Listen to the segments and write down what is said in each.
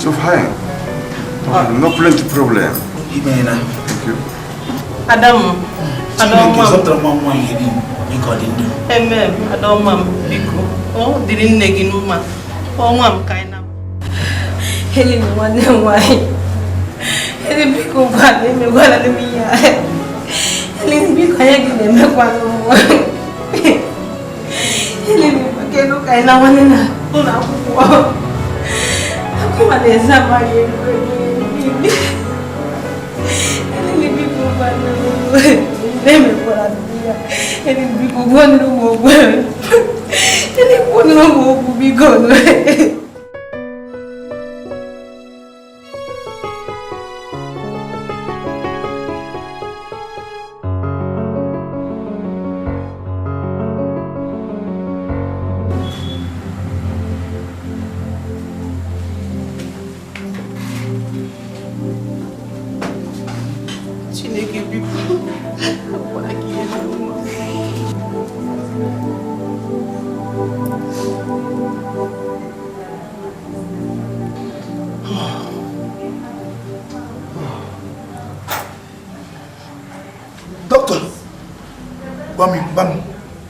So fine. No plenty problem. Thank you. Adam, oh, didn't negin woman. Oh, mom, kind of. Helen, one and why? Helen, Pico, but let me go at me. Helen, be quiet in the milk one. Helen, okay, look, I know one and come on, there's somebody. Helen, people, but let me go at me. Helen, people, one no more. Helen, one no more will be gone.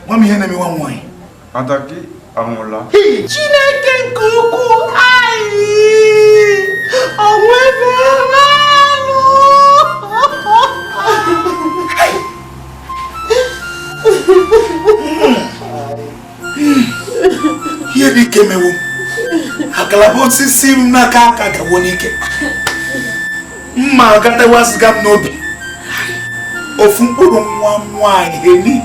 Mami hene mi wan wine. Ataki amola. Chineke kuku ai. Onwe manu. Ye di kemewo. Akalabo sisi mnaka ka wonike. Mma gata wasgam nobi. Ofun kuru nwa eni.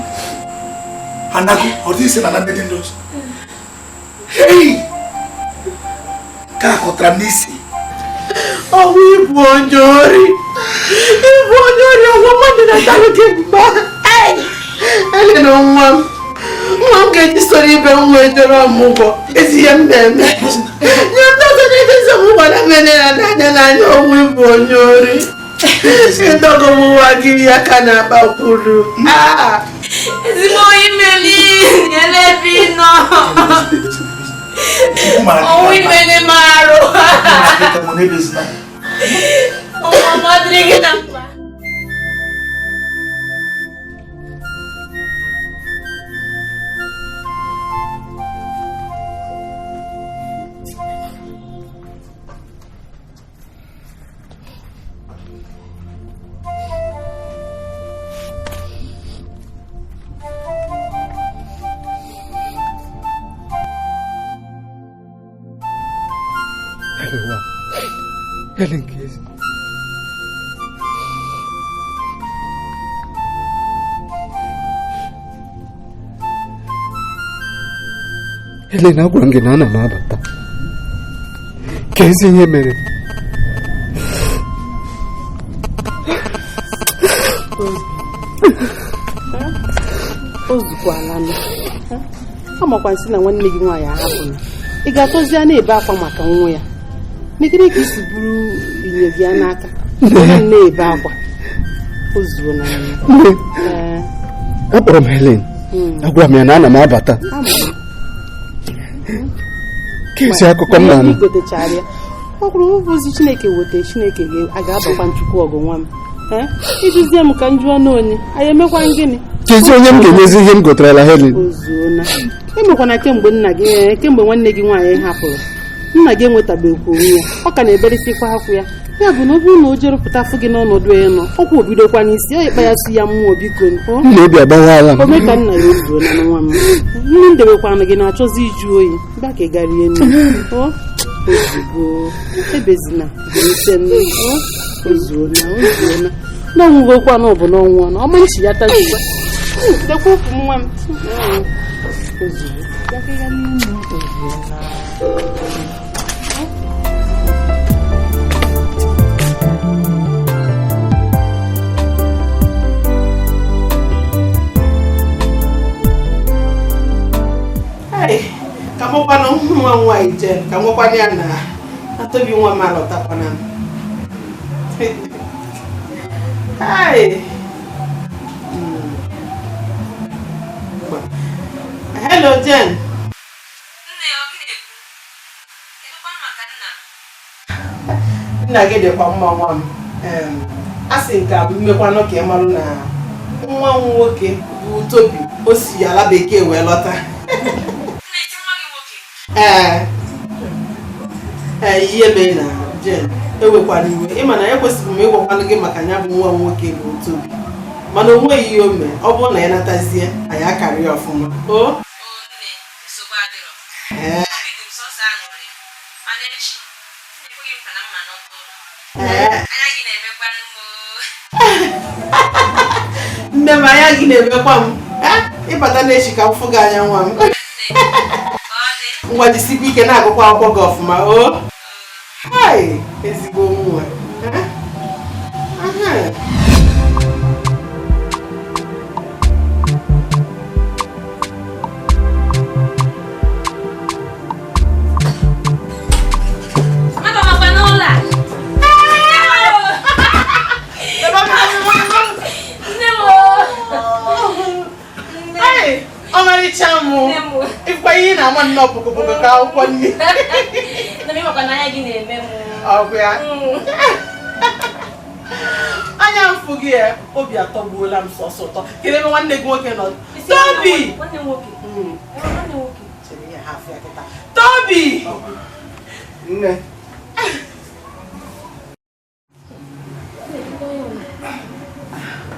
Anaku, or this is another windows. Hey! Kako Nisi. Oh, we bonjori. Bonjori, a woman in a talented man. Hey! I don't know, Mom. Mom, get the story about where the Ramugo is young man. You doesn't need some woman and I know we bonjori. You don't go walking Yakana about Kuru. Ah! It's going Melly, Yelevino. Oh, we made a marrow. Oh, I'm drinking up. Helen Case. Helen agwara gị na ana m abata. Ka ezi ihe mere. Ozukwala na. Amakwansi na nwanne gị nwaanyị ahapụ. Ị ga-atọzi na-ebe akwa maka nwa ya. Megide ka isi buru inye gị n'aka. Na-ebe akwa. Ozuo na ya. Akpọrọ m Helen. Agwara m ya na ana m abata. Kesi akụkọ m na-anụ. Ọ kwuru ụbọchị Chineke weta Chineke a ga-abakwa nchukwu ọgụ nwa m. Iduzie m ka njụọ n'onye. Anyị emekwa gịnị? Kezi onye m ga-enyezi ihe m gotarala Helen. Ozuona. Emekwana kemgbe nwanne gị nwaanyị hapụrụ. Nna gị enwetabeghị onwe ya. Ọ ka na-eberesikwa akwụ ya. ya bụ na ọ bụrụ na o jerupụta afọ gị n'ọnọdụ ya nọ ọkwa obidokwa n'isi ọ ịkpa ya si ya mmụọ biko obi agbaghala m ome ka nna ya ozuo na nwa m ndị ndebekwanụ gị na-achọzi iju oyi mba ka ị gara ihe nne ozugbo ebezina ozuona n'ọnwụgokwa na ọ bụ n'ọnwụ na ọma nchi ya tazikwa dekwa okwu m nwa m ozugbo gakịga n'ime ozuona ka mụkwana nwa nwaanyị jee ka nwekwana ya na atọbi nwa m alọtakwana hello Jen. Nna gị dịkwa mma nwa m a sị nke abụ mmekwanụ ka ị marụ na nwa m nwoke bụ Tobi o si ala bekee wee lọta ihe mee na Jen ewekwana iwe ịma na ya kwesịrị m ịgwakwanụ gị maka ya bụ nwa nwoke bụ Tobi mana o nweghị ihe o mee ọ bụrụ na ya natazie anyị akarị ya ọfụma nne m anya gị na-emekwa m ịbata n'echi ka m fụ gị anya nwa m ngwa jisikwa ike na-agụkwa akwụkwọ gị ọfụma o ezigbo nwa ọmarịcha mụ ịkwa ihe na-ama nnọọ pụkụpụkụ ka akwụkwọ nne ọgụ ya anya mfụ gị ya obi atọgbuola m sọsọ ụtọ kedu ebe nwanne gị nwoke nọ Tobi Tobi nne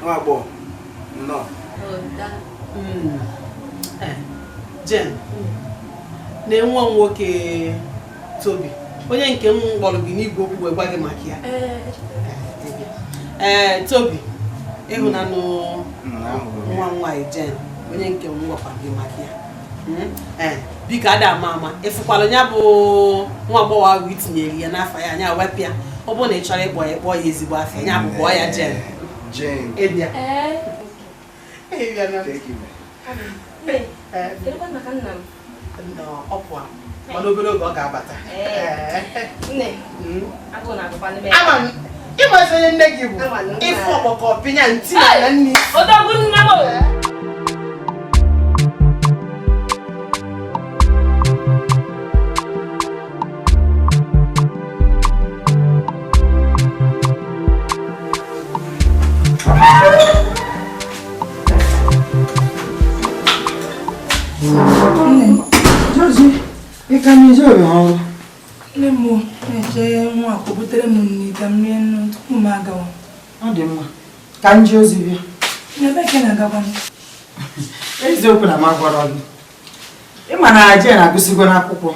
nwa agbọghọ nnọọ Jen na-enwe nwoke Tobi onye nke m kpọrọ gị n'igwe okwu wee gwa gị maka ya Tobi ịhụnanụ nwa nwaanyị Jen onye nke m gwakwa gị maka ya biko ada ama ama ịfụkwala ya bụ nwa agbọghọ ahụ itinyere ya n'afọ ya anya wepụ ya ọ bụrụ na ị chọrọ ịkpọ ya kpọọ ya ezigbo afọ ya bụ kpọọ ya Jen ịbịa ọpụa mana obere oge ọ ga-abata ịmazi onye nne gị bụ ịfụ ọkpọkọ pinya nti na nne nne m na-eche nwa akwụ butere m nri ka m rie nnu tupu m agawa. Ọ dị mma ka m jee ozi bịa. N'ebe ka na-agakwa m? Eziokwu na m agwara gị. Ịma na Jen na-agụsigo n'akwụkwọ.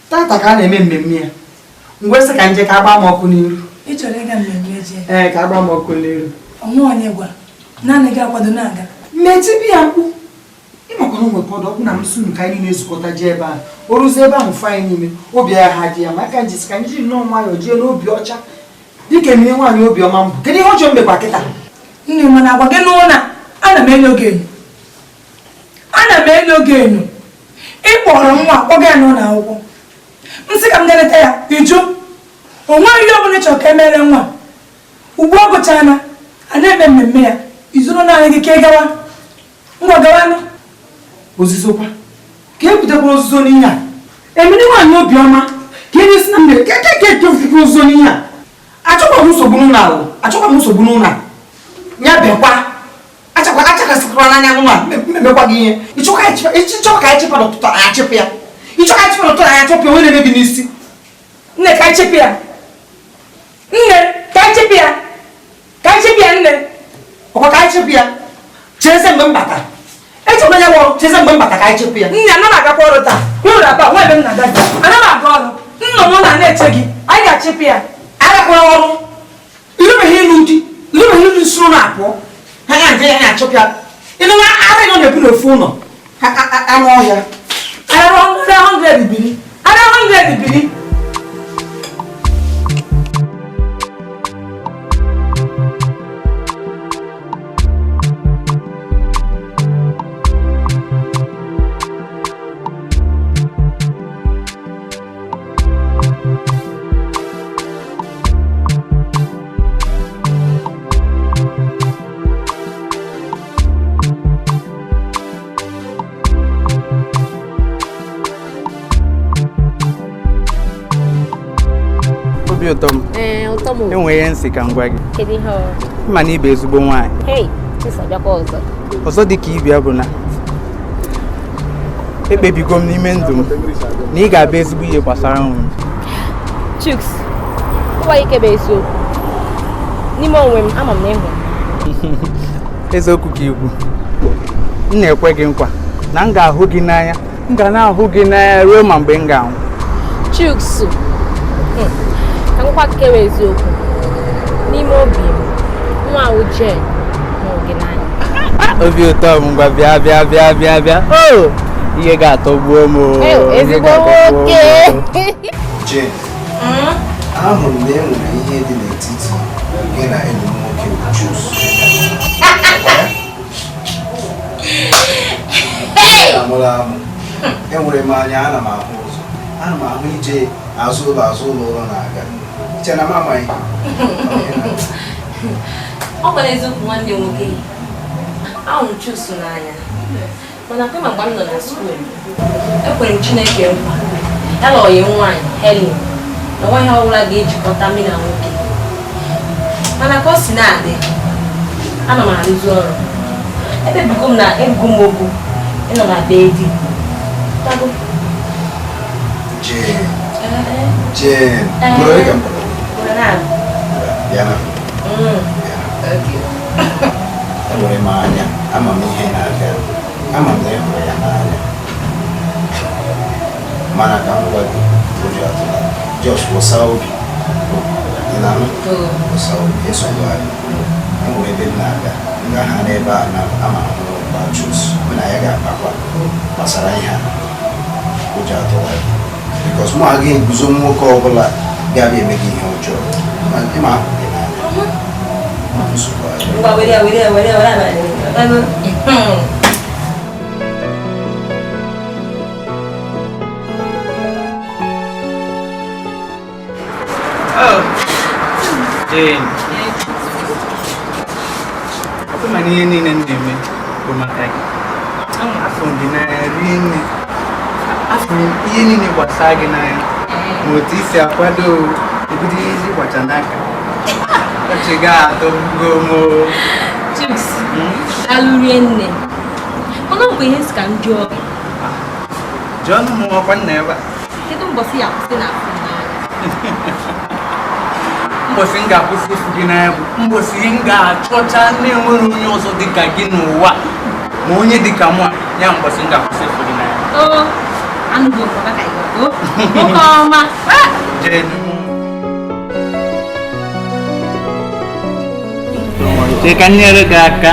Tata ka a na-eme mmemme ya. Ngwe sị ka nje ka agba m ọkụ n'iru. Ị chọrọ ịga mmemme Jen? Ka agba m ọkụ n'iru. Ọnwa onye gwara naanị gị akwado na-aga. Mmetibi ya mkpu. Ịmakwana ụmụ ụfọdụ ọbụ na m sunu ka anyị na-ezukọta jee ebe ahụ o ruzie ebe ahụ fụ anyị n'ime obi ya ha dị ya maka njisi ka anyị jiri nnọọ nwayọọ jee n'obi ọcha dịka emee nwaanyị obi ọma mbụ kedu ihe ọjọọ mmekwa kịta nne mana agwa gị n'ụlọ ana m enyo gị enyo ịkpọrọ nwa akpọga ya n'ụlọ akwụkwọ nsị ka m ga-eleta ya iju o nweghị ihe ọbụla ịchọrọ ka emere nwa ugbu ọ gụchana a na-eme mmemme ya izuru naanị gị ka ị gawa ngwa gawanụ ozizokwa ka e butekwara ozuzo n'ihe a emere nwaanyị obiọma ka e na-esi na mmiri ka ekefukwa ozuzo n'ihe a achọkwa m nsogbu n'ụlọ a ya bekwa achakasịkwara n'anya nwa mmemekwa gị ihe ịchọka anyị chịpa n'ụtụtụ anyị achịpụ ya ịchọka anyị chịpa n'ụtụtụ anyị achọpụ ya onye na-emebi n'isi nne ka anyị chịpụ ya chepia. Chese mbata. Echo na yawo chese mbata ka chepia. Nna na ga kwa rota. Kwura ba wa be na dada. Ana ma ga ọrụ. Nno no na na-eche gị. Anyị ga-achịpụ ya. Ara kwa ọrụ. Ilu be hinu di. Ilu be hinu suru na akpọ. Ha ga nje ya na chepia. Inu na ara no na bi no fu no. Anu ọhịa. Ara 100 bili. Ara 100 bili. Tom. Tom. Enwe nsi ka ngwa gị. Kedu ihe ọ? Ma na ibe ezigbo nwaanyị. Hey, chisa bịakwa ọzọ. Ọzọ dị ka ibia bụ na ekpebigo m n'ime ndụ m na ị ga-abụ ezigbo ihe gbasara m. Chuks, ọ gwaghị ike bụ eziokwu. N'ime onwe m, ama m na ịhụ. Eziokwu ka ikwu. M na-ekwe gị nkwa na m ga-ahụ gị n'anya. M ga na-ahụ gị n'anya ruo ma mgbe m ga-anwụ. Chuks. Nkwa kewe eziokwu n'ime obi m nwa ahụ Jen hụrụ gị n'anya. Obi ụtọ m ngwa bịa ihe ga-atọgbuo m ezigbo nwoke. Jen, ahụrụ m na e nwere ihe dị n'etiti gị na enyi m nwoke bụ Jus. Amụrụ amụ, enwere m anya, ana m ahụ ụzọ, ana m ahụ ije azụ ụlọ na-aga. Chena mama yi. Ọ gwara eziokwu nwanne nwoke. Ahụrụ m Chuks n'anya. Mana kama mgbe m nọ na skuul, ekwere m Chineke nkwa. Ya na ọyị nwaanyị Helen na nwaanyị ọbụla ga-ejikọta mmiri na nwoke. Mana ka o si na-adị, ana m arụzi ọrụ. Ebugo m okwu ịnọ na be di. Jen, bro, you can put enwere m anya, ama m ihe na-aga, ama m na enwere ya n'anya. Mana ka m gwa gị, ụjọ atụla, Josh wụsa obi. Ị na-anụ? Wụsa obi, esogbu anyị. Enwere ebe m na-aga, m ga-aha n'ebe a na ama ahụrụ gba Chuks, mụ na ya ga-akpakwa gbasara ihe a. Ụjọ atụla gị. Because mụ agaghị eguzo nwoke ọbụla ga-abịa eme gị ihe ọjọọ. Ịma ahụ gị n'anya. Jane. Apa mana ini nanti me rumah lagi. Afun di nari. Afun ini ni buat saya na. Motisi apa do? Ibu di buat canaka. Keciga atau gomo. Chuks, alurienne. Mana aku ini sekarang John. John mau apa nih pak? Kita mau siap sih nak. Mbosi nga kusifu gina yabu. Mbosi nga chocha ne nwere onye ọzọ dịka gị n'ụwa. Ma onye dịka mụ ya mbosi nga kusifu gina yabu. Oh, anu go kwa ka igo. Okoma. Jenu. Ceka nyere gị aka.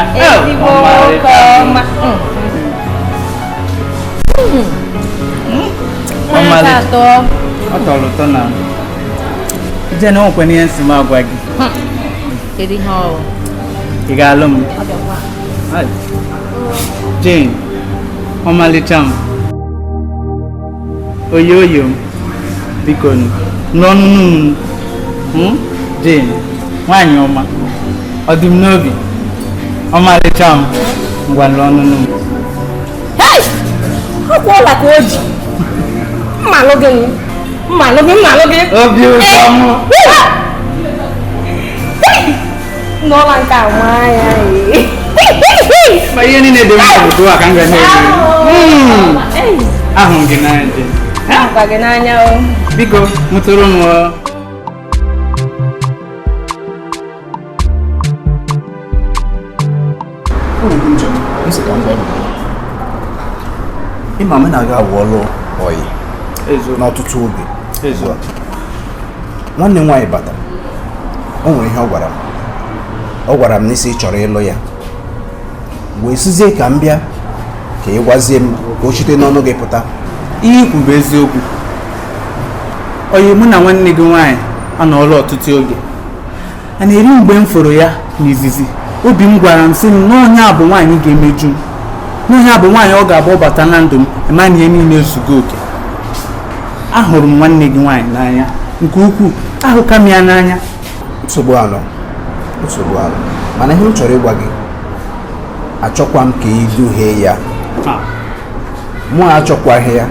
Okoma. Ọmali. Ọ tọrọ ụtọ na Jen o kwene ihe nsị m agwa gị. Kedu ihe ọ? Ị ga-alụ m? Jane, ọmalịcha m, oyoyo m, biko n'ọnụnụ m, Jane, nwaanyị ọma, ọ dị m n'obi, ọmalịcha m, ngwa n'ọnụnụ m. Hey! Ọ kwụọla ka o ji. Mmalụ gị. Obi ụtọ m. N'ụlọ nke nwanyị anyị. Ma ihe niile dị mma bụ a ka m ga na-eri. Ahụ m gị n'anya dị. Ahụkwa gị n'anya o. Biko, mụtụrụ m o. ịma m na-aga awụọlụ oyi n'ọtụtụ oge nwanne m nwaanyị batara o nwere ihe ọ gwara m n'isi ị chọrọ ịlụ ya wee sizie ka m bịa ka ị gwazie m ka o site n'ọnụ gị pụta. Ihe ikwu bụ eziokwu. Oyi mụ na nwanne gị nwaanyị anọọla ọtụtụ oge. A na-eri mgbe m fụrụ ya n'izizi obi m gwara m sị m na onye a bụ nwaanyị ga-emeju m, na onye a bụ nwaanyị ọ ga-abụ bata na ndụ m ema na ihe niile ezugo oke. Ahụrụ m nwanne gị nwaanyị n'anya nke ukwuu, ahụka m ya n'anya. Nsogbu alụ mana ihe m chọrọ ịgwa gị, achọkwa m ka ị duhie ya. Mụ achọkwaghị ya.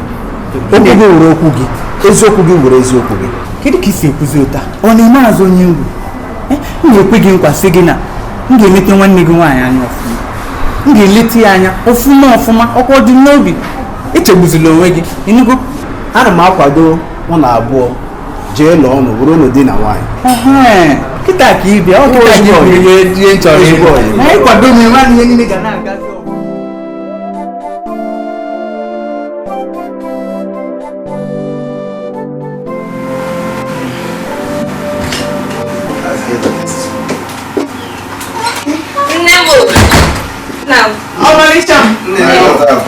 Okwu gị were okwu gị, eziokwu gị were eziokwu gị. Kedu ka i si ekwuzi ụta? Ọ na-eme azụ onye ngwu? M ga-ekwe gị nkwa sị gị na m ga-eleta nwanne gị nwaanyị anya ọfụma, m ga-eleta ya anya ọfụma ọkwa dị n'obi. Echegbuzila onwe gị, ịnụgo? Ana m akwado mụ na abụọ jee lụọ ọnụ bụrụ ụlọ di na nwaanyị. Kịta ka ị bịa, ọ kịta gị bụ ihe nchọrọ ịbụ. Anyị kwado m nwaanyị ihe niile ga na-agazi.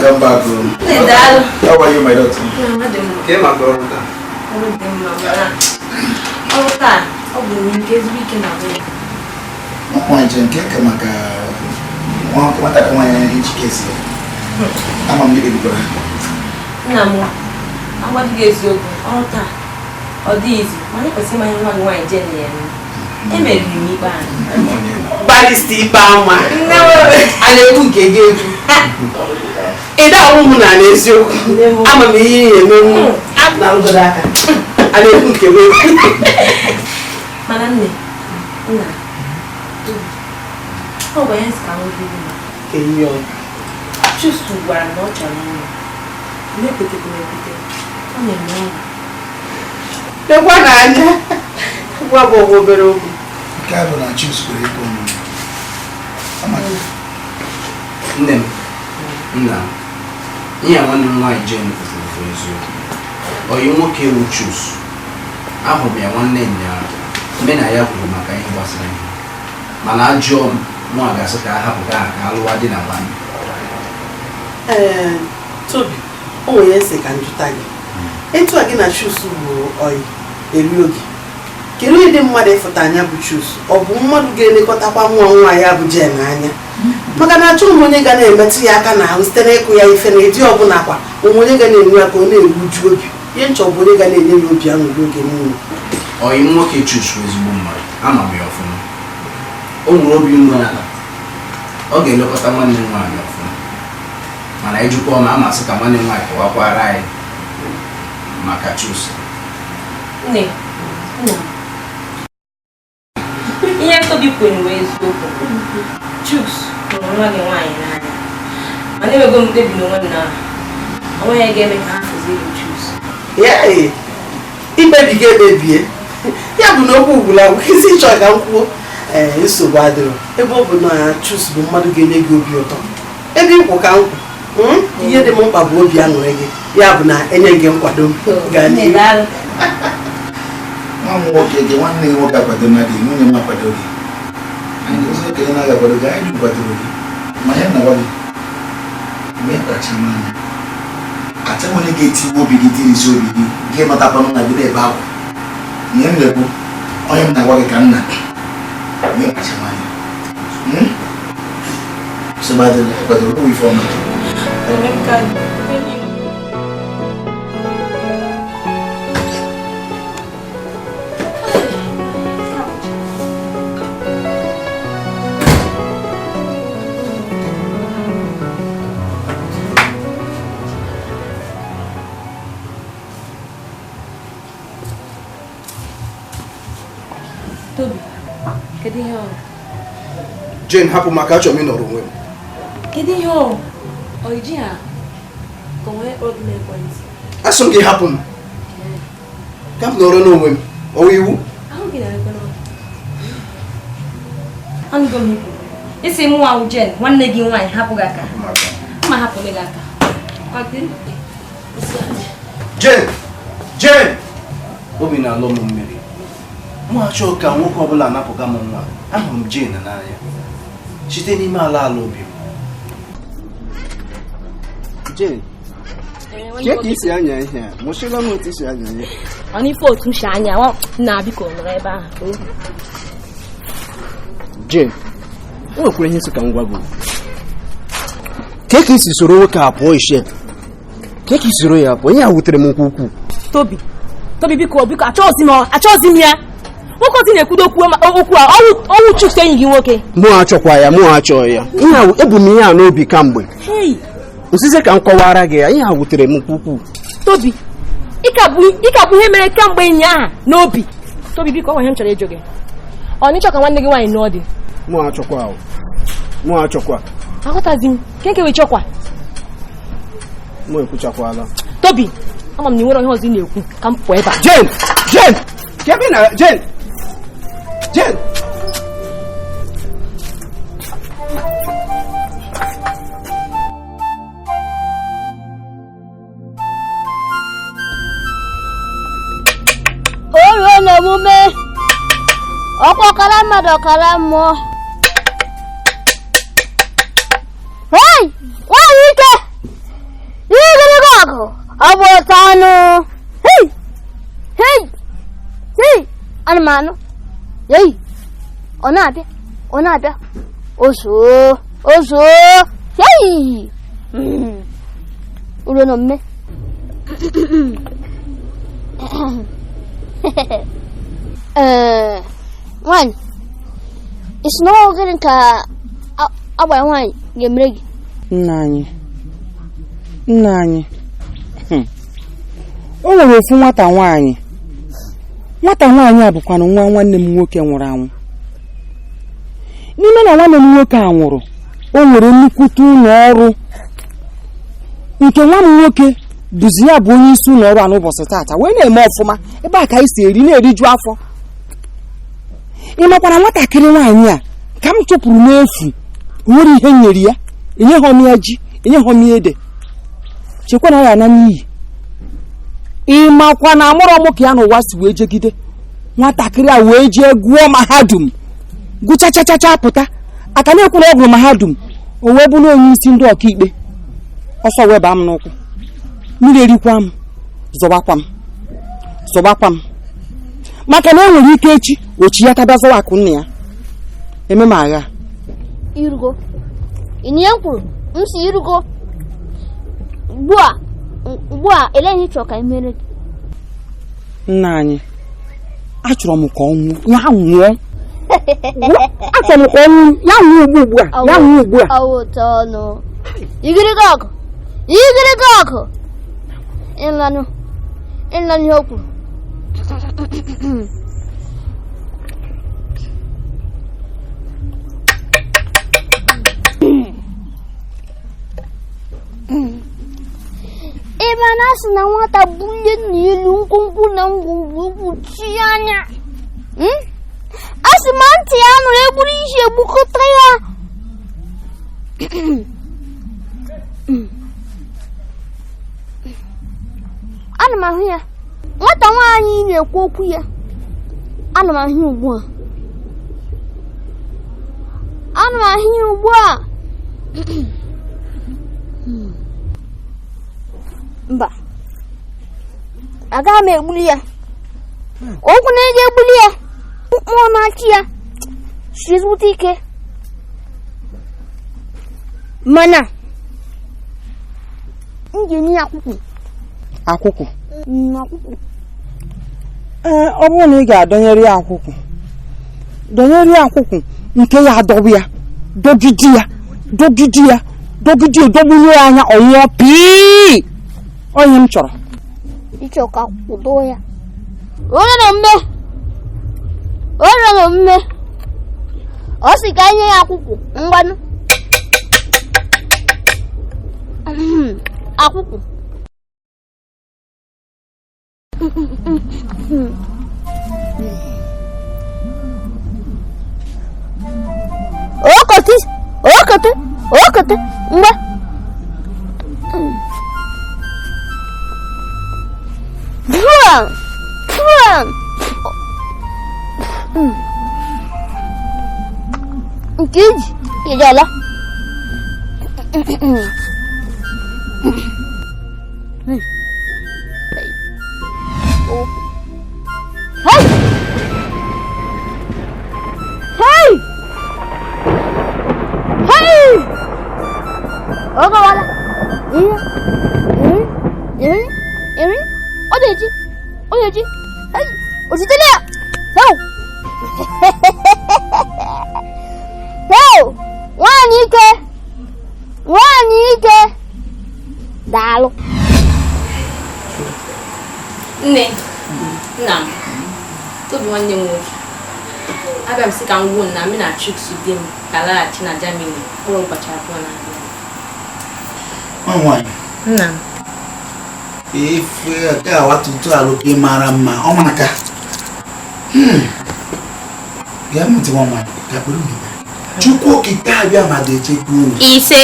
Come back home. How are you, my daughter? Came up all the Balista ibe ama a na-ekwu nke gị egwu ịda ọmụmụ na n'eziokwu ama m ihe ihe emenwu na ngodo aka a na-ekwu nke gị egwu mana nne nna ọ bụ ya nsị ka nwoke gị ka ihe ọ Chusu gwara na ọ chọrọ ịnụ mepụtakwa mepụta ọ na-eme ọnụ lekwa n'anya gwa bụ obere okwu nke a bụ na Chuks kwere ịkpọ m. Nne m, nna m, ihe nwanne m nwaanyị Jen kwuru eziokwu. Oyi nwoke ewu Chuks, ahụrụ m ya nwanne ụnyaahụ mgbe na ya kwuru maka ihe gbasara ihe, mana ajụọ m mụ ga-asị ka a hapụ ka alụwa di na nwaanyị. Tobi, o nwere nsị ka njụta gị etu a gị na Chuks bụ oyi eri oge kedu ịdị mmadụ ịfụta anya bụ Chuks ọ bụ mmadụ ga-elekọtakwa nwa nwa ya bụ Jen anya maka na achọghị m onye ga na-emetụ ya aka n'ahụ site n'ịkụ ya ife na ịdị ọbụla kwa onye ga na-enwe ya ka ọ na-egbuju obi ihe nchọ bụ onye ga na-enye ya obi aṅụrị oge niile. Oyi nwoke Chuks bụ ezigbo mmadụ, ama m ya ọfụma, o nwere obi umeala, ọ ga-elekọta nwanne m nwaanyị ọfụma, mana ijikwa ọma amasị ka nwanne m nwaanyị kọwakwara anyị maka Chuks. Nne, nna ihe Tobi kwere wee eziokwu. Chuks hụrụ nwa gị nwaanyị n'anya mana enwego m mkpebi n'onwe m na onwe ya ga-eme ka ha fụziri Chuks. Ikpebi gị ekpebie ya bụ na okwu ugwula isi ịchọ ka m kwuo nsogbu adịrọ ebe ọ bụ na Chuks bụ mmadụ ga-enye gị obi ụtọ ebe ịkwụ ka nkwụ ihe dị m mkpa bụ obi aṅụrị gị ya bụ na enye gị nkwado gaa n'ihu. Nwa m nwoke gị nwanne gị nwoke akwado na gị nwunye m akwado gị anyị ọzọ ekele na aga-akwado gị anyị kwadoro gị ma ya na-agwa gị mgbe kpacha m anya achọghị onye ga-etiwe obi gị tirisi obi gị nke matakwa m na gị na-ebe akwa ihe m na-ekwu onye m na-agwa gị ka nna mgbe kpacha m anya sobadịla kwadoro okwu ife ọma Tobi, kedu ihe ọ? Jen, hapụ maka achọrọ m ịnọrọ onwe m. Kedu ihe ọ? Ọ iji ha ka o nwee kpọrọ gị n'ekwentị? Asị m gị hapụ m ka m nọrọ n'onwe m, ọwa iwu? Ahụ gị na-ekwe n'ọrụ. Anụgo m ikwu isi mụ ahụ Jen nwanne gị nwaanyị hapụ gị aka ma hapụ gị aka Jen obi na-alụ m mmiri mụ achọ ka nwoke ọbụla anapụga m nwa ahụrụ m Jen n'anya site n'ime ala obi m. Jen, ke ka isi anya ihe a mụchila m otu isi anya ihe ọ n'ife otu si anya na biko nọrọ ebe ahụ. Jen, o nwekwara ihe ka ngwa gị ke ka isi soro nwoke a pụọ ishe ke ka isoro ya pụọ ihe a wutere m nke ukwuu. Tobi biko achọghịzi m ya nwoke ozi na-ekwudo okwu a ọnwụ Chuks enyi gị nwoke. Mụ achọkwa ya mụ achọ ya ihe a ebu m ihe a n'obi kamgbe osise ka m kọwara gị ya ihe a wutere m nke ukwuu. Tobi ịka bụ ihe mere kamgbe enyi aha n'obi. Tobi biko ọ nwe ihe m chọrọ ịjụ gị ọ n'ịchọ ka nwanne gị nwaanyị nụọ dị. Mụ achọkwa aghọtazi m nke wee chọkwa mụ ekwuchakwala. Tobi ama m na ị nwere ihe ọzọ ị na-ekwu ka m pụọ ebe a. Jen kebe na Jen oruo n'omume ọkwa ọkara mmadụ ọkara mmụọ. Hei! Nwaanyị ike! Ihe ogologo ọgụ ọ bụ otu ọnụ. Hei! Anụmanụ. Hei! Ọ na-abịa. Ozo! Hei! Uruo n'omume. Nwaanyị isi na ọ gịnị ka agbara nwaanyị ga-emere gị? Nna anyị o nwere ofu nwata nwaanyị a bụkwanụ nwa nwanne m nwoke nwụrụ anwụ. N'ime na nwanne m nwoke a nwụrụ o nwere nnukwute ụlọ ọrụ nke nwa m nwoke bụzi ya bụ onye isi ụlọ ọrụ a n'ụbọchị taata wee na-eme ọfụma ebe a ka anyị si na-eriju afọ. Ị makwara nwatakịrị nwaanyị a ka m chụpụrụ n'efu nwere ihe nyere ya enyeghị m ya ji enyeghị m ya ede chekwa na ya na n'iyi. Ị makwa na amụrụ m ka ya n'ụwa si wee jegide nwatakịrị a wee jee gụọ mahadum gụchachachacha pụta aka na-ekwuru ọ gụrụ mahadum o wee bụrụ onye isi ndị ọkaikpe ọsọ wee baa m n'ụkwụ mmiri erikwa m zọbakwa m maka na enwere ike echi ochi ya tabịa zọwa akụ nna ya eme m agha. Irugo ihe m kwuru m si irugo ugbu a eleghị chọrọ ka mere gị. Nna anyị achọrọ m ka ọ nwụọ ya nwụọ achọrọ m ka ọ nwụọ ya nwụọ ugbu a ọwụta ọnụ igirigo ọgụ ịlanụ ihe o kwuru. Ebe a na-asị na nwata bulie n'elu nkwụnkwụ na ngwugwu chi anya asị ma ntị ya nụrụ egburu isi egbukọta ya. Ana m ahụ ya nwata nwaanyị na-ekwu okwu ya ana m ahụ ugbu a mba agaghị m egbuli ya okwu na-eji egbuli ya mmụọ na-achị ya si ezigbote ike mana m ga-enye ya akwụkwụ ọ bụrụ na ị ga-adọnyere ya akwụkwụ nke ya adọgbu ya dọgide dogburu ya anya ọnwụọ pii onye m chọrọ ịchọ ka kwudo ya onye na omume ọ sị ka nye ya akwụkwụ ngwanụ akwụkwụ okoti Nkiji, ijala. Hey! Hey! Hey! Oga wala. Odeji. Hey! Ositelia. No. Hey! Nwanyị ike. Daalụ. Nne, nna m, Tobi nwanne m nwoke. Abịa m sị ka m gwuo na m na Chicks di m ka laghachi na Germany kpọrọ ụbọchị abụọ na-abịa. Nwaanyị. Nna m. Ife ka watutu aloke mara mma. Ọ maka. Ya mụtị nwaanyị ka bụrụ gị. Chukwu okike abịa ma ga-echekwa unu. Ise.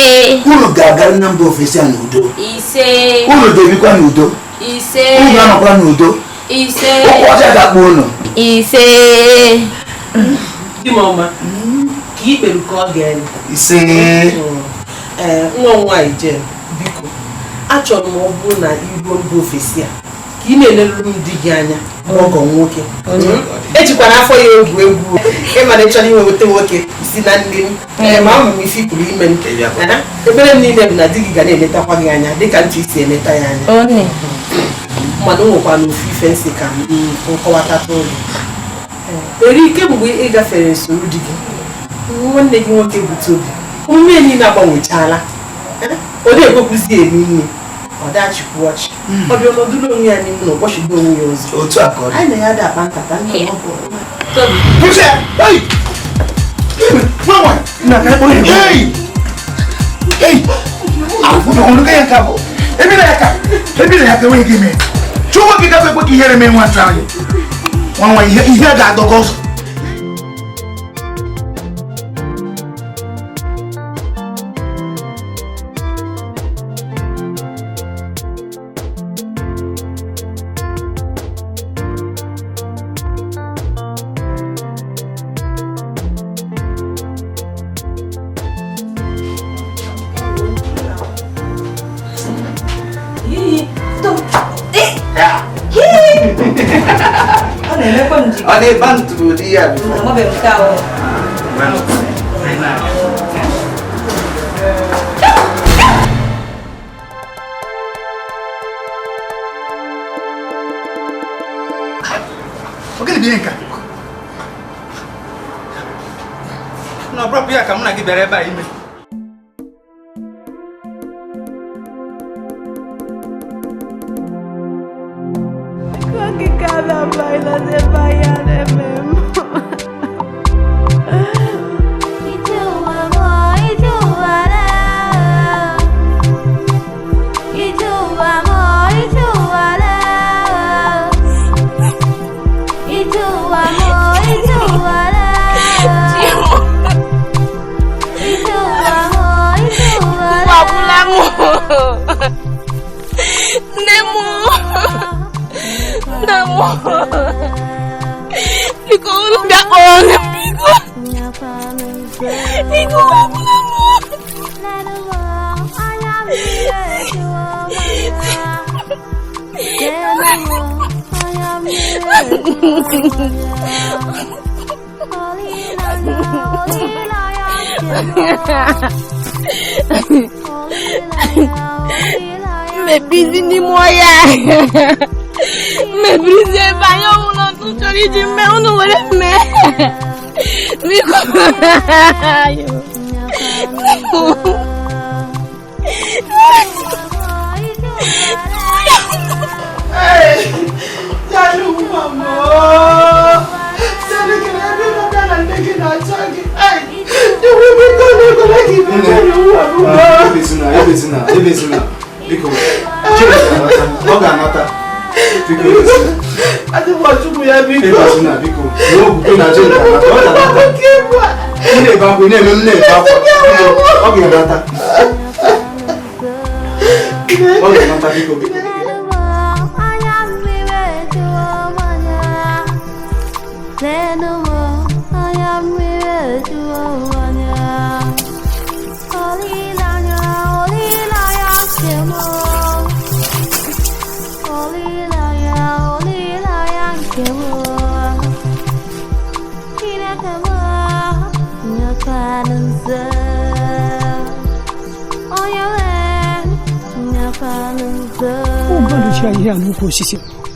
Unu ga-agara na mba ofesi a n'udo. Ise. Unu ga-ebikwa n'udo. Ise. Unu ga-anọkwa n'udo. Ise. Ụkwụ ọcha ga-akpọ unu. Ise. Di m ọma, ka ikperu ka ọ ga-elu. Ise. Nwa nwaanyị Jen, biko, achọrọ m ọ bụrụ na iruo mba ofesi a ka ị na-elelu m di gị anya ọgọ nwoke. Ejikwana afọ ya egwu ịmara ịchọrọ inweweta nwoke si na nne m ma ahụ m ife pụrụ ime m ebere m niile bụ na di gị ga na-eletakwa gị anya dịka ntụ isi eleta ya anya mmadụ nwekwa na ofu ife nsị ka nkọwatata ụlọ eri ike mgbe ị gafere nsoro di gị nwanne gị nwoke bụ Tobi omume niile agbanwechala ọ na-ekwekwuzi eri nri ọ dachikwu ọchị ọ bịa ọnọdụrụ onwe ya n'ime na ụbọchịdo onwe ya ọzọ otu aka ọ dị anyị na ya da-akpa nkata nna m bụ ebile ya ka enweghị gị mee chụwa gị gafe ekwe ka ihere mee nwata anyị nwa ihe ga-adọga ọzọ Ọ na-eba ntụrụ di ya na ọbụrụ ya ka mụ na gị bịara ebe a ime cada baila se vaya de memo. Y tu amor, y tu valor. Y tu amor, y tu valor. Y tu amor, y tu valor. Y tu amor, y tu valor. Nemo. Namo. Iko udah orang Iko. Iko aku namo. Me busy ni moya. Me brise bayo uno tu chori jimbe uno wale me. Miko. Hey, jalu mama. Jadi kenapa kita nanti kita cari? Hey, dewi kita nak lagi berjalan mama. Ibe sina. Biko. Oga nata. Ati wachuku ya biko. Ibe sina biko. Yo buku na je nata. Oga nata. Ine ba ko ine ba ko. Oga nata. Oga nata biko. I am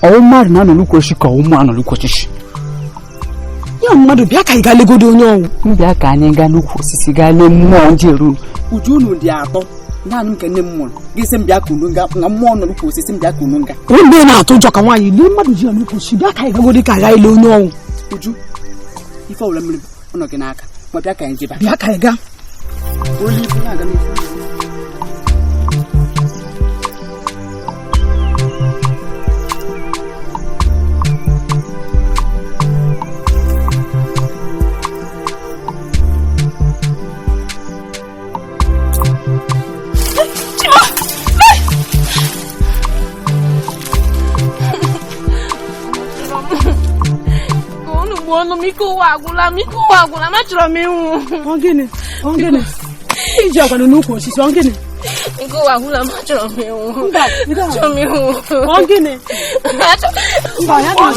Ọ mmadụ na-anọ n'ukwu osisi ka ụmụ anọ n'ukwu osisi. Ya mmadụ bịa ka ị gaa legodo onye ọnwụ. Mbịa ka anyị gaa n'ukwu osisi gaa lee mmụọ ndị eru. Uju unu dị atọ. Naanị m ka nne m mụrụ. Gị sị m bịa kunu nga na mmụọ nọ n'ukwu osisi m bịa kunu nga. Onye na-atụ ụjọ ka nwaanyị lee mmadụ ji ya n'ukwu osisi bịa ka ị gagodo ka gaa ile onye ọnwụ. Uju ife ọbụla mmiri ọ nọ gị n'aka. Ma bịa ka anyị jeba. Bịa ka anyị gaa. Onye ife na-aga n'ifu. Miko wagula, machoro mi wu. Ongene. Iji agwanu n'ukwu osisi, ongene. Miko wagula, machoro mi wu. Machoro mi wu. Ongene. Mba, ya na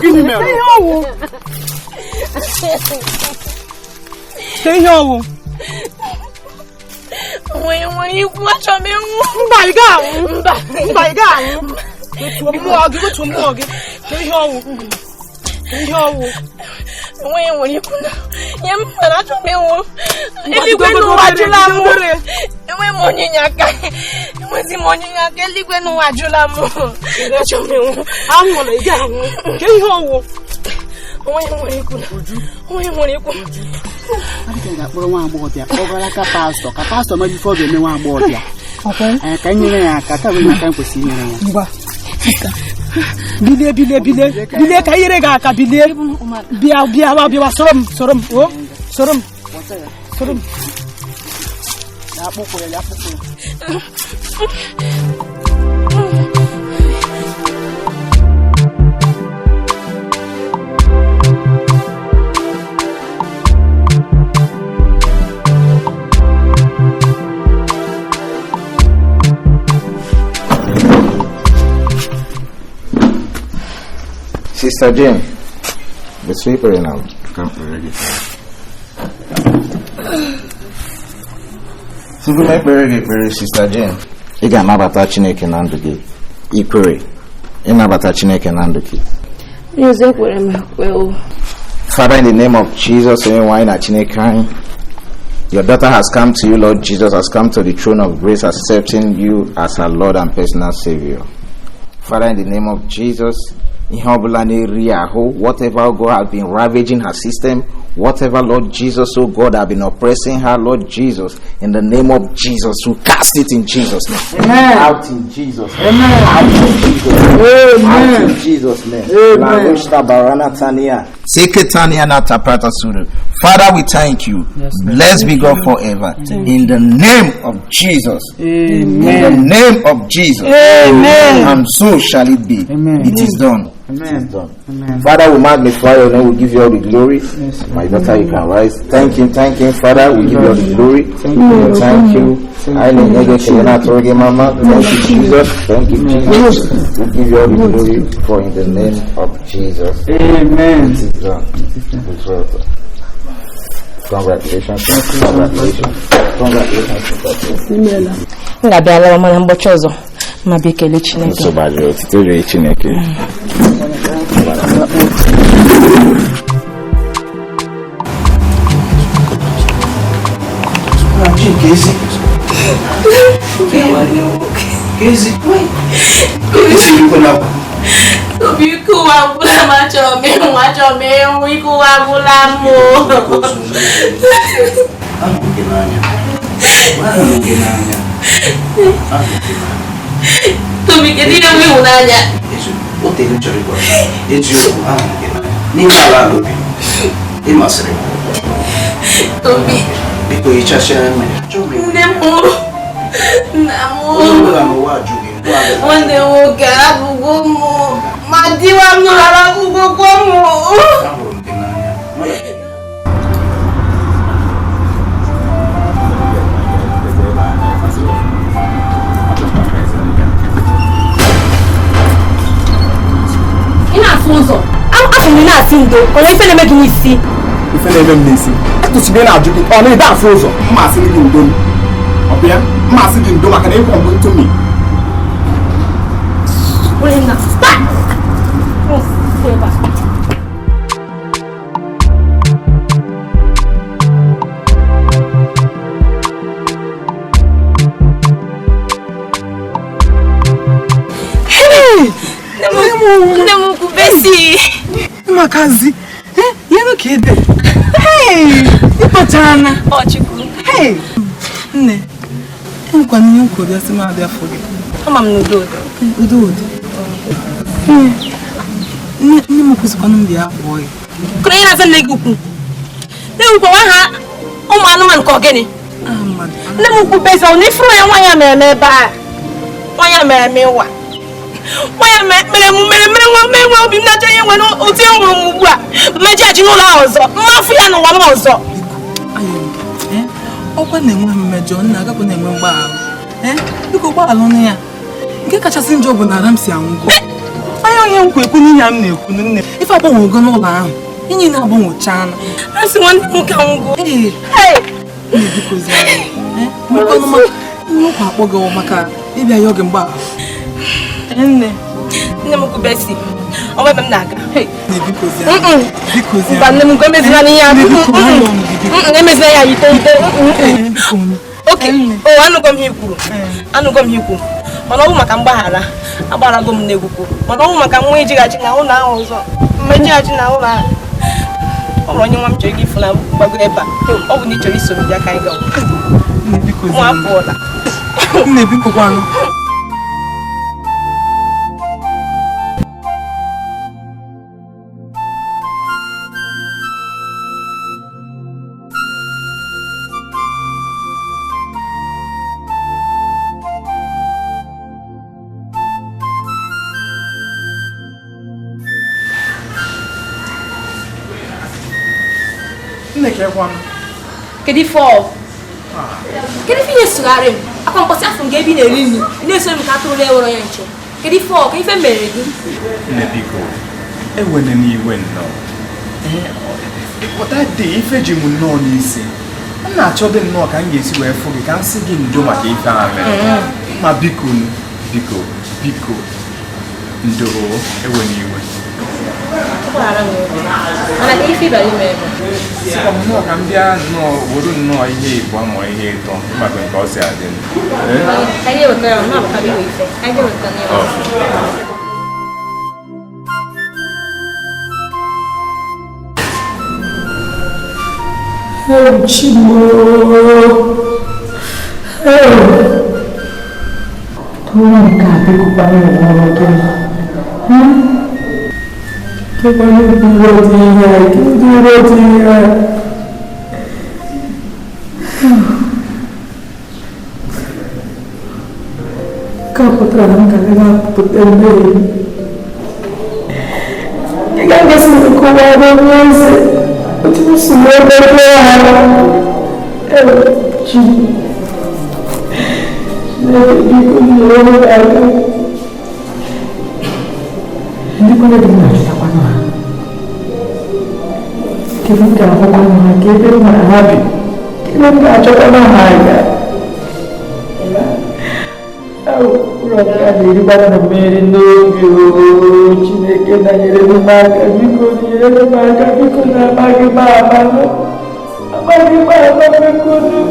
Gini me. Stay here. When you machoro mi wu. Mba, iga. Go to morgue. Stay here. When you could yam to me, if you went to Wajulamu, you went morning, I was in morning, I can't live in Wajulamu. I'm going to get home. When you could. I think that for one board there, over like a pastor, maybe for the new one board there. Okay, and can you can't see me? Bile kayire ga ka bile biya sorom ya poko Sister Jane, the sweeper now. Come already. Sister Jane. You got nabata Chineke na ndụ gị. Ikwere. Ịnabata Chineke na ndụ gị. Father, in the name of Jesus, your daughter has come to you, Lord Jesus, has come to the throne of grace, accepting you as her Lord and personal Savior. Father, in the name of Jesus, whatever God has been ravaging her system, whatever, Lord Jesus, oh God, have been oppressing her, Lord Jesus, in the name of Jesus, we cast it in Jesus' name. Amen. Out in Jesus' name. Amen. Out in Jesus' name. Amen. Out in Jesus' name. Amen. Father, we thank you. Yes, blessed be God forever. In the name of Jesus. Amen. In the name of Jesus. Amen. And so shall it be. Amen. It is done. Amen. It is done. Amen. Father, we magnify your name. We give you all the glory. Yes, my daughter, you can rise. Thank him, Father. We give you all the glory. Thank you. Thank you, Jesus. Thank you, Jesus. We give you all the glory for in the name of Jesus. Amen. It is done. Congratulations. Ngabiala mama mbochi ọzọ ma bekele Chineke. So bad you tell Chineke. Biku wabula macho me wiku wabula mo. Tumi kedina mi unanya. O te no chori ko. Eju ni mala lo bi. E masere. Tumi. Biko ichasha me. Nemo. Namo. Namo wa jugi. Wande wo gara bugo mo. Madiwa no ara bugo ko mo. Ina funzo. Am ni na tindo. Ko le fele me gini si. ife na-eme m n'isi atụchibe na-ajụ gị ọ na-ede afụ ụzọ mmasị gị ndo ọbịa mmasị gị ndo maka na ịkwọ mbụ ntụmi Nne m ukwu besi makazi yenu ka ede ịkpachana ọchukwu nne nkwa n'ihe nkwuru ya sị m abịa afọ gị ama m n'udo udo nne m kwụsịkwanụ m bịa abụọ ya kụrụ ihe na-aza nne gị ukwu nne m ukwu ha ụmụ anụmanụ ka ọ gịnị nne m ukwu besi ọ na ifuru ya nwaanyị mere eme ebe a nwaanyị mere eme ịwa nwaanyị mere nwa obi m na-achọ ihe nwere otu e nwụrụ m ugbu a mmejeghachi n'ụlọ ahụ ọzọ mmafụ ya n'ụwa m ọzọ ọkwa na-enwe mmejọ nna agakwa na-enwe mgbaghara biko gbaghara ọnụ ya nke kachasị njọ bụ na ara m si anwụgo anya onye nkwa ekwu n'ihe m na-ekwu nne ife agbanwego n'ụlọ ahụ inyi na-agbanwechana a sị nwanne m ka nwụgo nnukwu akpọ gị maka ịbịa ya oge mgbaghara nne m kwubesi ọnwa ebe m na-aga mba nne m nke emezina n'ihe emezina ya ite oke anụgo m ihe ikwuru mana ọ bụ maka mgbaghara agbarago m n'egwukwu mana ọ bụ maka nwa ijighachi na ụlọ ahụ ọzọ mmejighachi na ụlọ ahụ ọ bụrụ onye nwa m chọrọ gị ifu na gbago ebe a ọ bụ na ị chọrọ isoro bịa ka anyị gawa nwa apụọla nne biko kwanụ kedu ife ihe sụgharị m akwa mkpọsị afọ nke ebe ị na-eri nri na-eso m ka atụrụ ewere ya nche kedu ife mere gị nne biko ewene n'iwe nnọọ ịkpọta dị ife ji m nnọọ n'isi m na-achọ dị nnọọ ka m ga-esi wee fụ gị ka m sị gị ndo maka ife a mere ma biko ndo ewe n'iwe sikwa m nnọọ ka m bịa nnọọ wuru nnọọ ihe igbo amụọ ihe ịtọ maka nke ọ si adị Que valeu que rodinha. Kamu terang kalian putar deh. Jangan kesini kau ada masa. Macam semua berdoa. Cik. Jadi kau ni ada. Hindi ko na din nakita ko na. Kailan ka ako na kailan maahabi. Kailan ka ako na mahaga. Kurang diri ba na meron nyo. Chineke na nire na magabi ko na magibaba mo. Magibaba ko na.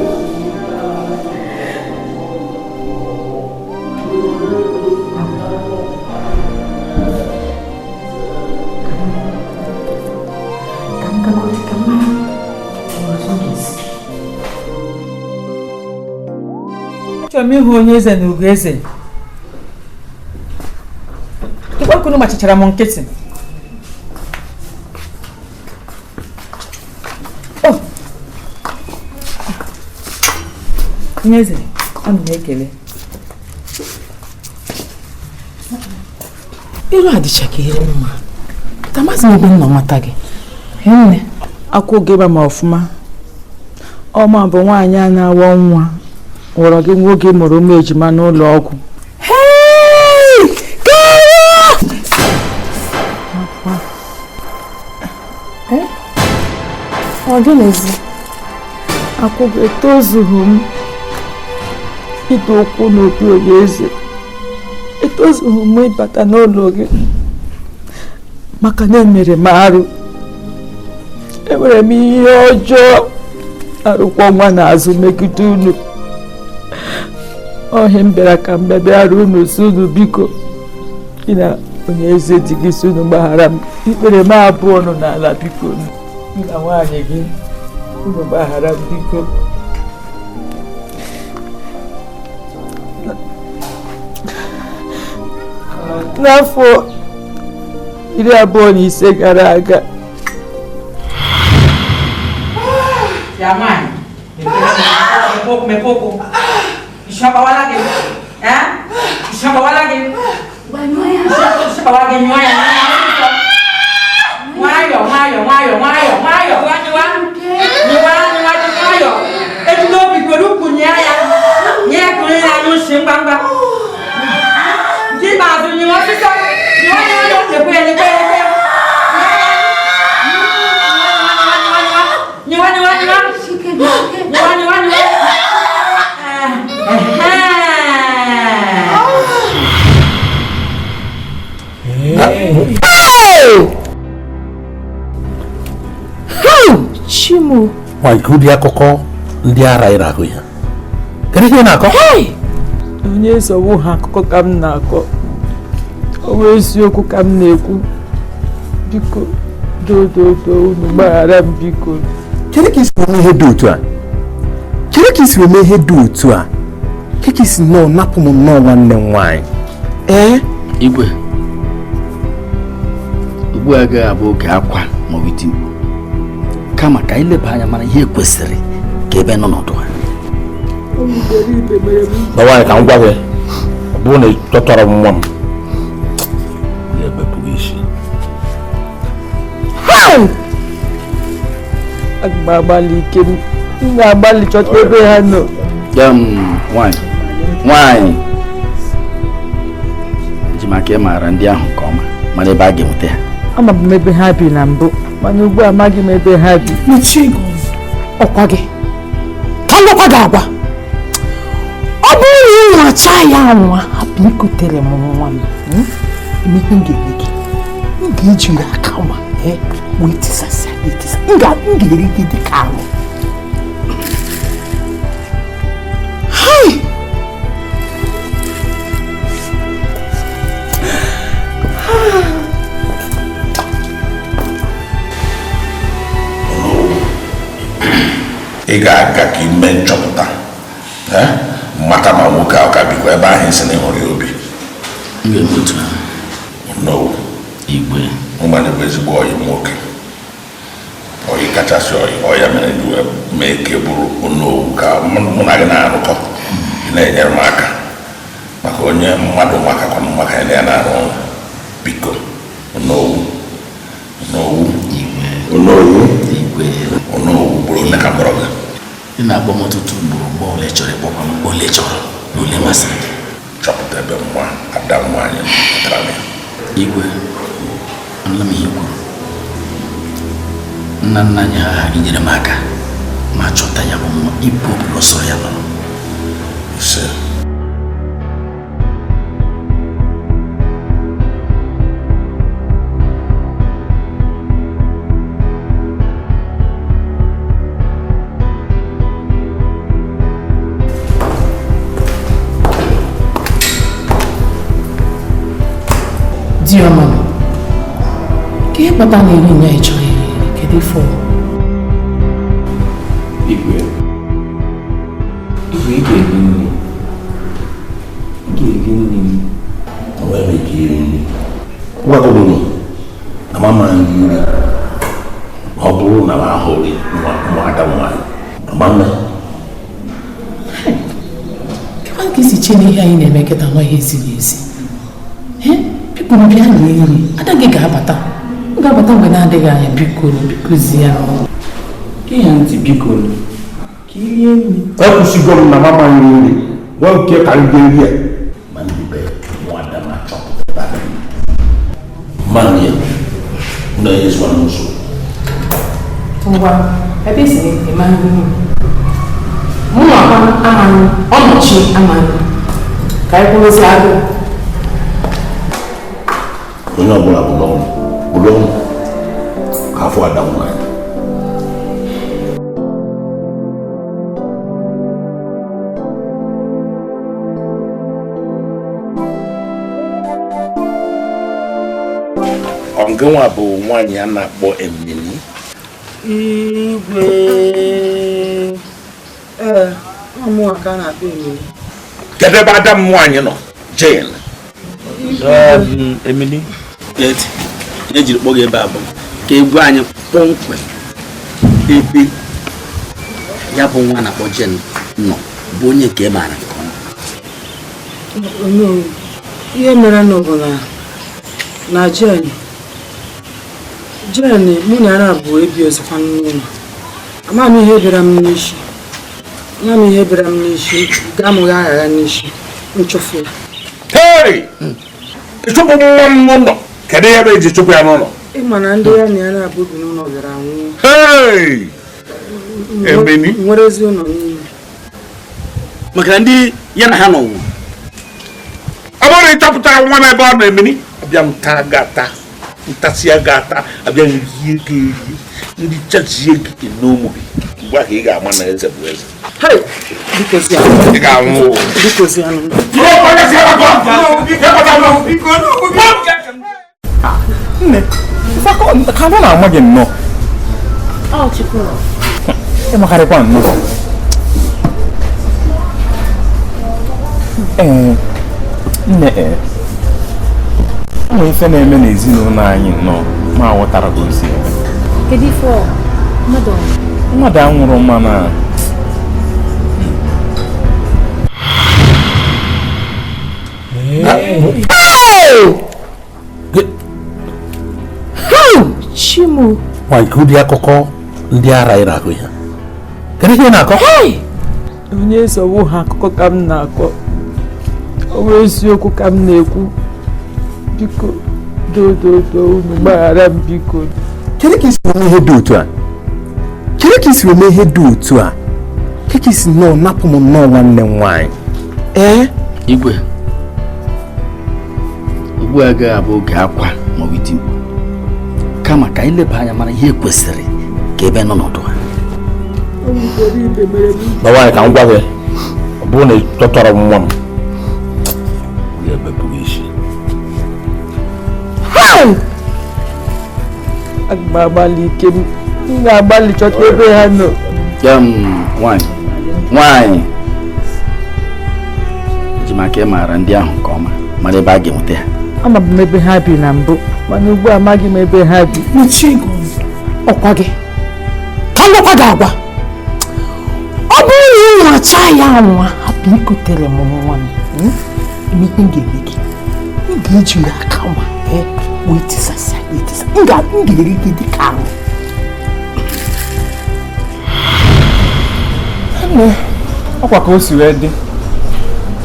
Achọrọ m ịhụ onye eze na ugo eze. Ịkpọkunu machichara m nkịtị. Onye eze, ọ na ekele. Ilu adịcha ka ihe mma. Tamasị m ebe nọ nwata gị. Nne, akwụ oge ba ma ọfụma. Ọma bụ nwaanyị a na-awọ nwa. Wọrọ gị nwoke mụrụ ụmụ ejima n'ụlọ ọgwụ. Ọgịnịzi akwụghị etozughị m ite okwu n'obi onye eze, etozughị m ịbata n'ụlọ gị maka na emere m arụ, enwere m ihe ọjọọ arụkwa nwa n'azụ megide unu. Ọhịa m bịara ka m bịara unu si unu biko gị na onye eze dị gị si unu gbaghara m ikpere m abụọ nọ n'ala, biko gị na nwaanyị gị unu gbaghara m biko. N'afọ 25 gara aga Chimu Waikudia akụkọ ndị ara ira ahụ ya. Kedu ihe na-akọ? Onye sowu ha akụkọ ka m na-akọ. O wee eziokwu ka m na-ekwu. Biko do unu gbaghara m biko. Kedu ka isi eme ihe dị otu a? Kedu ka isi eme ihe dị otu a? Kedu ka isi nọ napụ m nnọọ nwanne m nwaanyị? Igwe. Ugbu a ga-abụ oge akwa ma ọ bụ iti mkpu. Kama ka ileba anya mana ihe kwesịrị ka ebe nọ n'ọdụ ha. Nwaanyị ka m gwa gị, ọ bụrụ na ị chọtara m nwa m ga-ebepụ isi. Aga m agbalị ike m ga-agbalị chọta ebe ha nọ. Nwaanyị ji maka ị maara ndị ahụ nke ọma mana ebe a ga-enweta ha. Ama m ebe ha bi na mbụ mana ugbu a amaghị m ebe ha bi. Ọkwa gị ka ngwakwa gị agwa, ọ bụrụ na ị nwacha ya anwa hapụ ikutere m nwa m, eme ihe m ga-eme gị, m ga-eji ya aka nwa wee tisasịa etisa, m ga-eri gị dị ka ahụ. Ị ga-aga ka ime nchọpụta mata ma nwoke ahụ ka bikwa ebe ahụ isi na ịhụrụ ya obi. Igwe mmadụ bụ ezigbo ọyị nwoke, ọyị kachasị ọyị ya mere ji wee mee ka e bụrụ Onowu ka mụ na gị na-arụkọ, ị na-enyere m aka maka onye mmadụ makakwana maka ya na ya na-arụ ọrụ. Biko Onowu bụrụ onye ka mkpọrọ gị. Ị na-agba m ọtụtụ ugboro ole chọrọ ịkpọkwa m ole chọrọ na ole masịrị gị. Chọpụta ebe nwa ada nwaanyị pụtara m. Igwe, anụla m ihe kwuru. Nna nna anyị ha gị nyere m aka ma chọta ya bụ nwa ibu ọbụla sọrọ ya nọ. Ise Diọma, ka ihe kpata na-eri nya ịchọghị kedu ifo? Igwe ị ga-eri nri. o nwere ike iri nri. Gwagoro na mama nri ọ bụrụ na m ahụghị nwada nwaanyị mama. Kedu ka isi chee n'ihe anyị na-eme kịta nwa ihe ziri ezi? Biko bịa rie nri, ada gị ga-abata. M ga-abata mgbe na-adịghị anya. Biko zie ihe ntị biko ka irie nri. Ekwusigo m na mama nri nri nwa nke ka ndị nri a ma ndị be nwada ma chọpụta mmanụ ya na-enyezikwa n'ụzọ. ngwa ebe isi eme ihe mụ na amanụ ọnọchi amanụ ka anyị kwụrụzi agụ onye ọbụla bụrụ ọnụ ka afọ ada nwanyị ọngịnwa bụ nwaanyị a na-akpọ Emily. Igwe ụmụ aka na-akpọ Emily. Kedu ebe ada m nwaanyị nọ? Jane. Emily. Ejiri kpọọ gị ebe a bụ ka egwu anyị kpọmkwem ebe ya bụ nwa na-akpọ Jane nọ bụ onye nke maara nke ọma. Ihe mere n'obodo na Jane mụ na ara bụ ebi ozikwa n'ụlọ. Ama m ihe bịara m n'isi gaa m ga agha n'isi nchụfu ya. Hey! Ịchụpụ nwa m n'ụlọ. Kedu ihe bụ eji chụpụ ya n'ụlọ? Ịma na ndị ya na ya na-abụ bi n'ụlọ bịara nwụọ. Hey! Emeni nwere ezi ụlọ n'ime. Maka ndị ya na ha nọ nwụ. Ọ bụrụ ịchọpụtara nwa m ebe ọ na-emeni abịa m taa gata ntasịa gata abịa rie gị eri ndị chachie gị n'ụmụ gị mgbe ahụ ị ga-ama na eze bụ eze. Ị ga-anwụ. Nne, ka ọ na-ama gị nnọọ. Ịmakarịkwa nnọọ. Nne, ụmụ ife na-eme n'ezinụlọ anyị nnọọ ma aghọtara ka o si eme. Kedu ife Mmadụ anwụrụ mmanụ a. Chimu. Nwa ike ụdị akụkọ ndị ara ị na-akụ ya. Kedu ihe ị na-akọ? Onye nsogbu ha akụkọ ka m na-akọ. Ọ bụ eziokwu ka m na-ekwu. Biko, unu gbaghara m biko. Kedu ka isi eme ihe dị otu a? Kedu ka isi eme ihe dị otu a? Kedu ka isi nnọọ napụ m nnọọ nwanne m nwaanyị? Igwe, ugbu a agaghị abụ oge akwa ma ọ bụ iti mkpu. Kama ka anyị leba anya mara ihe kwesịrị ka ebe nọ n'ọdụ ha. Nwaanyị ka m gwa gị, ọ bụrụ na ị tọtọrọ m nwa m ga-ebepụ isi. Aga m agbalị ike m ga-agbalị chọta ebe ha nọ. Nwaanyị ji maka ị maara ndị ahụ nke ọma mara ebe a ga-enweta ha. Ama m ebe ha bi na mbụ mana ugbu a amaghị m ebe ha bi. Ọkwa gị ka m gwakwa gị agwa ọ bụrụ na ị nwacha ya anwa hapụ ikutere m nwa m ihe m ga-eme gị m ga-eji aka nwa wee tisasa m ga-eri gị dị ka ahụ. Ọkwa ka o si wee dị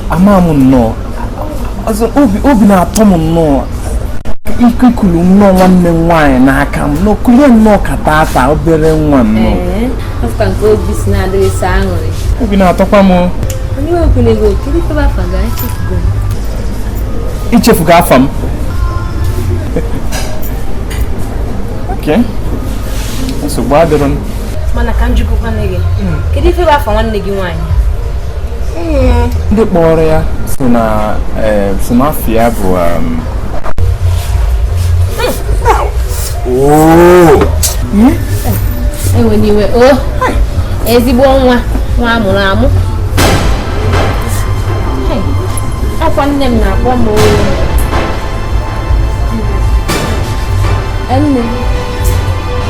ama m nnọọ obi na-atọ m nnọọ ikulu nnọọ nwanne m nwaanyị n'aka m n'okulie nnọọ ka tata obere nwa nnọọ. Obi na-atọkwa m. Ichefugo afa m. Nsogbu adịrọ m. Mana ka njikọkwa nne gị. Kedu ife bụ afa nwanne gị nwaanyị? Ndị kpọrọ ya si n'afọ ya bụ Ewe n'iwe ezigbo nwa amụrụ amụ. Akwa nne m na-akpọ m nne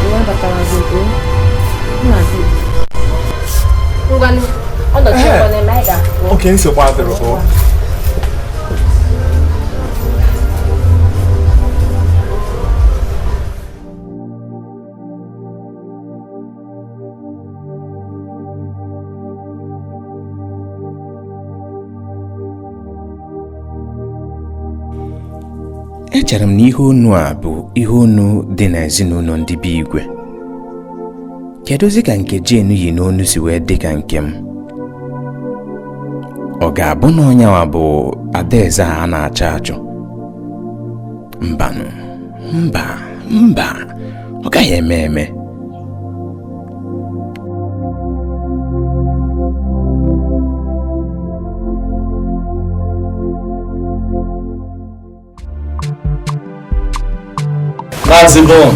iwe batara zogo nhazi ngwanụ ọnọchi ọkọ na-eme anyị ga-akpọ. Oke nsogbu adịrọ. Echere m na ihe unu a bụ ihe unu dị n'ezinụlọ ndị be Igwe. Kedozi ka nke Jane yi n'onu si wee dị ka nke m? Ọ ga-abụ na ọnyanwa bụ adaeze a na-achọ achọ? Mbanụ, mba, ọ gaghị eme. Maazị Bon,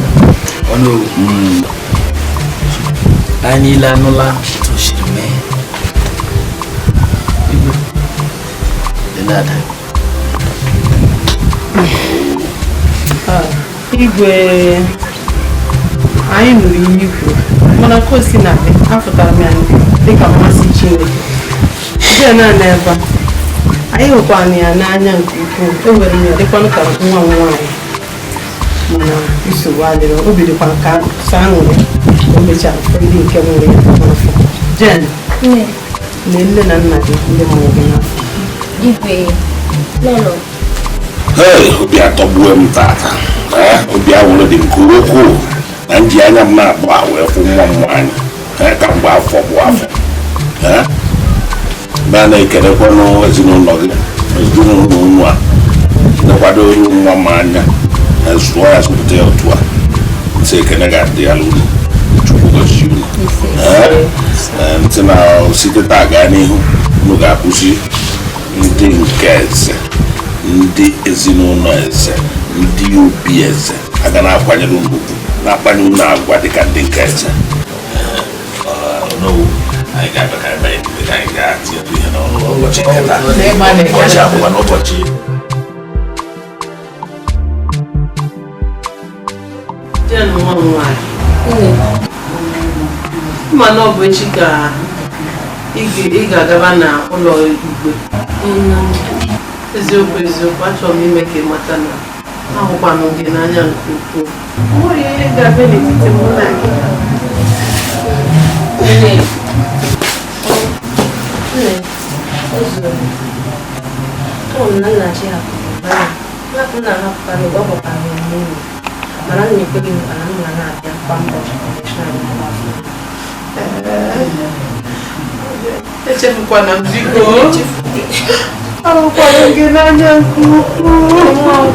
anyị niile anụla toshiri mee. Igwe anyị nụrụ ihe ikwu mana ka o si na afụtara m ya dịka mmasị Chineke. Jee na-ana ebe anyị hụkwara ya n'anya nke ukwuu. Ewere m ya dịkwanụ ka nwa m nwaanyị, mana nsogbu adịrị. Obi dịkwa ka saa nwere o mechara ndị nke nwere ya n'afọ. Jen, na nne na nna gị ndị mụrụ gị n'afọ. Igwe lọlọ. Obi atọgbuo m tata. Obi awụrụ dị nke ukwuu na nji anya m na-akpọ a wee fụ nwa m nwaanyị ka mgbe afọ bụ afọ. Na na-ekelekwanụ ezinụlọ gị, ezinụlọ unu a nekwado nwa m anya sụọ ya sụpụta ya otu a. Nsị ekene ga-adị ya lụrụ Chukwu gosi unu. Ntị na site taa gaa n'ihu unu ga-akwụsị ndị nke eze, ndị ezinụlọ eze, ndị obi eze aga na-akwanyere unu na-akpanye unu agwa dịka ndị nke eze. Anyị ga-abịa ka ebe anyị ga-atinye ihe n'ụbọchị nketa ụbọchị abụọ n'ụbọchị ma na ọ bụ echi ka ị ga-agaba na ụlọ igwe. Eziokwu achọrọ m ime ka ị mata na ahụkwanụ gị n'anya nke ukwuu. O nwere ihe ga-abịa n'etiti mụ na gị. Echefukwana m biko. Ahụkwara gị n'anya nke ukwuu.